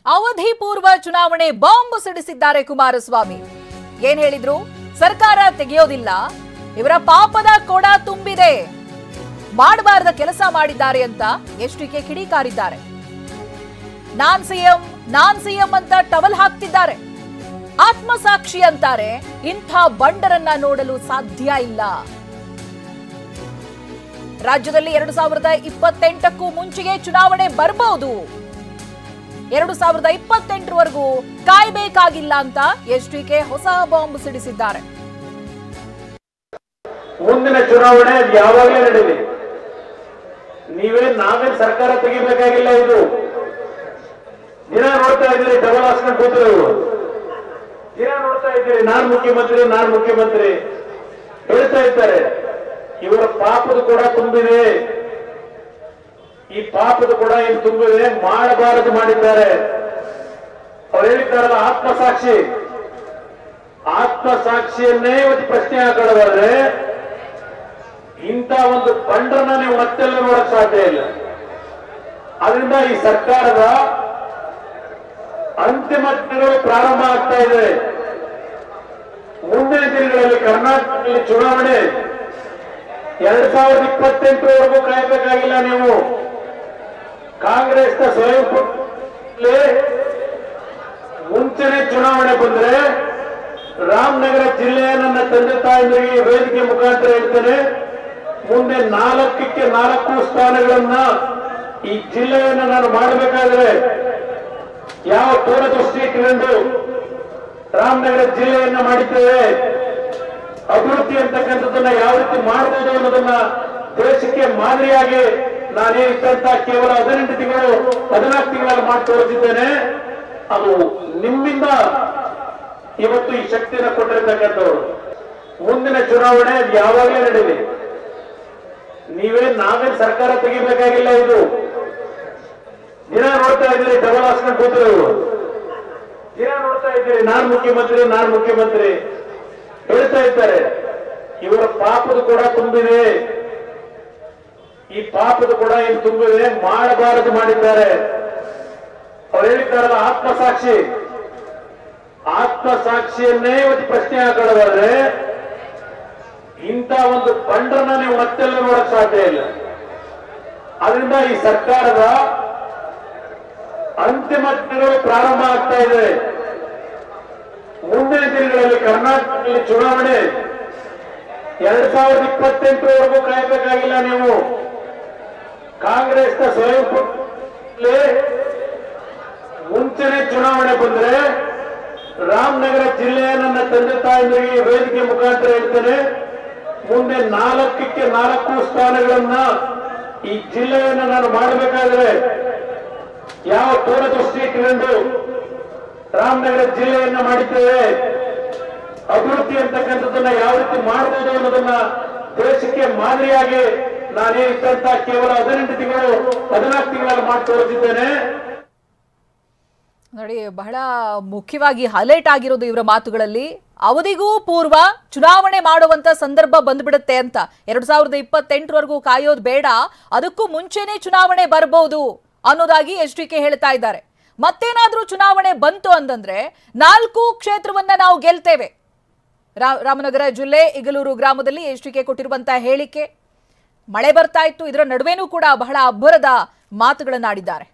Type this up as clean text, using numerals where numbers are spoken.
ಅವಧಿ ಪೂರ್ವ ಚುನಾವಣೆ ಬಾಂಬ್ ಸಿಡಿಸಿದ್ದಾರೆ ಕುಮಾರಸ್ವಾಮಿ. ಏನ್ ಹೇಳಿದ್ರು? ಸರ್ಕಾರ ತೆಗೆಯೋದಿಲ್ಲ, ಇವರ ಪಾಪದ ಕೊಡ ತುಂಬಿದೆ, ಮಾಡಬಾರದ ಕೆಲಸ ಮಾಡಿದ್ದಾರೆ ಅಂತ ಎಚ್ಡಿಕೆ ಕಿಡಿಕಾರಿದ್ದಾರೆ. ನಾನ್ ಸಿಎಂ ಅಂತ ಟವಲ್ ಹಾಕ್ತಿದ್ದಾರೆ. ಆತ್ಮಸಾಕ್ಷಿ ಅಂತಾರೆ. ಇಂಥ ಬಂಡರನ್ನ ನೋಡಲು ಸಾಧ್ಯ ಇಲ್ಲ. ರಾಜ್ಯದಲ್ಲಿ 2028ಕ್ಕೂ ಮುಂಚೆಯೇ ಚುನಾವಣೆ ಬರಬಹುದು. 2028ರವರೆಗೂ ಕಾಯಬೇಕಾಗಿಲ್ಲ ಅಂತ ಎಚ್ಡಿಕೆ ಹೊಸ ಬಾಂಬ್ ಸಿಡಿಸಿದ್ದಾರೆ. ಮುಂದಿನ ಚುನಾವಣೆ ಯಾವಾಗಲೇ ನಡೆಯಲಿ, ನಾವೇ ಸರ್ಕಾರ ತೆಗಿಬೇಕಾಗಿಲ್ಲ. ಇದು ದಿನ ನೋಡ್ತಾ ಇದ್ದೀರಿ, ಡಬಲ್ ಹಾಸ್ಕೊಂಡು ಕೂತಿರೋರು ದಿನ ನೋಡ್ತಾ ಇದ್ದೀರಿ. ನಾನ್ ಮುಖ್ಯಮಂತ್ರಿ ಹೇಳ್ತಾ ಇದ್ದಾರೆ. ಇವರ ಪಾಪದ ಕೂಡ ತುಂಬಿದೆ, ಈ ಪಾಪದ ಕೂಡ ಏನು ತುಂಬಿದೆ, ಮಾಡಬಾರದು ಮಾಡಿದ್ದಾರೆ. ಅವ್ರು ಹೇಳಿದ್ದಾರಲ್ಲ ಆತ್ಮಸಾಕ್ಷಿಯನ್ನೇ ಇವತ್ತು ಪ್ರಶ್ನೆ ಹಾಕೊಳ್ಳೋದಾದ್ರೆ ಇಂಥ ಒಂದು ಬಂಡರನ್ನ ನೀವು ಮತ್ತೆಲ್ಲ ನೋಡಕ್ ಸಾಧ್ಯ ಇಲ್ಲ. ಅದರಿಂದ ಈ ಸರ್ಕಾರದ ಅಂತಿಮ ದಿನಗಳು ಪ್ರಾರಂಭ ಆಗ್ತಾ ಇದೆ. ಮುಂದಿನ ದಿನಗಳಲ್ಲಿ ಕರ್ನಾಟಕದಲ್ಲಿ ಚುನಾವಣೆ 2028ರವರೆಗೂ ಕಾಯಬೇಕಾಗಿಲ್ಲ. ನೀವು ಕಾಂಗ್ರೆಸ್ನ ಸ್ವಯಂ ಮುಂಚೆನೆ ಚುನಾವಣೆ ಬಂದ್ರೆ ರಾಮನಗರ ಜಿಲ್ಲೆಯ ನನ್ನ ತಂದೆ ತಾಯಿಗಳಿಗೆ ವೇದಿಕೆ ಮುಖಾಂತರ ಹೇಳ್ತೇನೆ, ಮುಂದೆ 4ಕ್ಕೆ 4 ಸ್ಥಾನಗಳನ್ನ ಈ ಜಿಲ್ಲೆಯನ್ನು ನಾನು ಮಾಡಬೇಕಾದ್ರೆ ಯಾವ ದೂರದೃಷ್ಟಿ ಇಟ್ಟುಕೊಂಡು ರಾಮನಗರ ಜಿಲ್ಲೆಯನ್ನ ಮಾಡಿದ್ದೇವೆ, ಅಭಿವೃದ್ಧಿ ಅಂತಕ್ಕಂಥದ್ದನ್ನ ಯಾವ ರೀತಿ ಮಾಡಬಹುದು ಅನ್ನೋದನ್ನ ದೇಶಕ್ಕೆ ಮಾದರಿಯಾಗಿ ನಾನೇನಿದ್ದಂತ ಕೇವಲ 18 ತಿಂಗಳು 14 ತಿಂಗಳಲ್ಲಿ ಮಾಡಿ ತೋರಿಸಿದ್ದೇನೆ. ಅದು ನಿಮ್ಮಿಂದ ಇವತ್ತು ಈ ಶಕ್ತಿಯನ್ನು ಕೊಟ್ಟಿರ್ತಕ್ಕಂಥವ್ರು. ಮುಂದಿನ ಚುನಾವಣೆ ಯಾವಾಗಲೇ ನಡೆಯಲಿ, ನಾವೇ ಸರ್ಕಾರ ತೆಗಿಬೇಕಾಗಿಲ್ಲ. ಇದು ದಿನ ನೋಡ್ತಾ ಇದ್ದೀರಿ, ಡಬಲ್ ಹಾಸ್ಕೊಂಡು ಕೂತಿರೋರು ದಿನ ನೋಡ್ತಾ ಇದ್ದೀರಿ. ನಾನ್ ಮುಖ್ಯಮಂತ್ರಿ ಹೇಳ್ತಾ ಇದ್ದಾರೆ. ಇವರ ಪಾಪದ ಕೂಡ ತುಂಬಿದೆ, ಈ ಪಾಪದ ಕೂಡ ಏನು ತುಂಬಿದೆ, ಮಾಡಬಾರದು ಮಾಡಿದ್ದಾರೆ. ಅವ್ರು ಹೇಳಿದ್ದಾರಲ್ಲ ಆತ್ಮಸಾಕ್ಷಿಯನ್ನೇ ಇವತ್ತು ಪ್ರಶ್ನೆ ಹಾಕೊಳ್ಳೋದಾದ್ರೆ ಇಂಥ ಒಂದು ಬಂಡರನ್ನ ನೀವು ಮತ್ತೆಲ್ಲ ನೋಡಕ್ ಸಾಧ್ಯ ಇಲ್ಲ. ಅದರಿಂದ ಈ ಸರ್ಕಾರದ ಅಂತಿಮ ದಿನಗಳು ಪ್ರಾರಂಭ ಆಗ್ತಾ ಇದೆ. ಮುಂದಿನ ದಿನಗಳಲ್ಲಿ ಕರ್ನಾಟಕದಲ್ಲಿ ಚುನಾವಣೆ 2028ರವರೆಗೂ ಕಾಯಬೇಕಾಗಿಲ್ಲ. ನೀವು ಕಾಂಗ್ರೆಸ್ನ ಸ್ವಯಂ ಮುಂಚೆನೆ ಚುನಾವಣೆ ಬಂದ್ರೆ ರಾಮನಗರ ಜಿಲ್ಲೆಯ ನನ್ನ ತಂದೆ ತಾಯಿಗಳಿಗೆ ವೇದಿಕೆ ಮುಖಾಂತರ ಹೇಳ್ತೇನೆ, ಮುಂದೆ 4ಕ್ಕೆ 4 ಸ್ಥಾನಗಳನ್ನ ಈ ಜಿಲ್ಲೆಯನ್ನು ನಾನು ಮಾಡಬೇಕಾದ್ರೆ ಯಾವ ದೂರದೃಷ್ಟಿ ಇಟ್ಟುಕೊಂಡು ರಾಮನಗರ ಜಿಲ್ಲೆಯನ್ನ ಮಾಡಿದ್ದೇವೆ, ಅಭಿವೃದ್ಧಿ ಅಂತಕ್ಕಂಥದ್ದನ್ನ ಯಾವ ರೀತಿ ಮಾಡಬಹುದು ಅನ್ನೋದನ್ನ ದೇಶಕ್ಕೆ ಮಾದರಿಯಾಗಿ ನಾನೇನಿದ್ದಂತ ಕೇವಲ 18 ತಿಂಗಳು 14 ತಿಂಗಳಲ್ಲಿ ಮಾಡಿ ತೋರಿಸಿದ್ದೇನೆ. ನೋಡಿ, ಬಹಳ ಮುಖ್ಯವಾಗಿ ಹೈಲೈಟ್ ಆಗಿರೋದು ಇವರ ಮಾತುಗಳಲ್ಲಿ ಅವಧಿಗೂ ಪೂರ್ವ ಚುನಾವಣೆ ಮಾಡುವಂತ ಸಂದರ್ಭ ಬಂದ್ಬಿಡುತ್ತೆ ಅಂತ. 2028ರವರೆಗೂ ಕಾಯೋದು ಬೇಡ, ಅದಕ್ಕೂ ಮುಂಚೆನೆ ಚುನಾವಣೆ ಬರಬಹುದು ಅನ್ನೋದಾಗಿ ಎಚ್ಡಿಕೆ ಹೇಳ್ತಾ ಇದ್ದಾರೆ. ಮತ್ತೇನಾದ್ರೂ ಚುನಾವಣೆ ಬಂತು ಅಂತಂದ್ರೆ 4 ಕ್ಷೇತ್ರವನ್ನ ನಾವು ಗೆಲ್ತೇವೆ. ರಾಮನಗರ ಜಿಲ್ಲೆ ಇಗಲೂರು ಗ್ರಾಮದಲ್ಲಿ ಎಚ್ಡಿಕೆ ಕೊಟ್ಟಿರುವಂತಹ ಹೇಳಿಕೆ. ಮಳೆ ಬರ್ತಾ ಇತ್ತು, ಇದರ ನಡುವೆನೂ ಕೂಡ ಬಹಳ ಅಬ್ಬರದ ಮಾತುಗಳನ್ನಾಡಿದ್ದಾರೆ.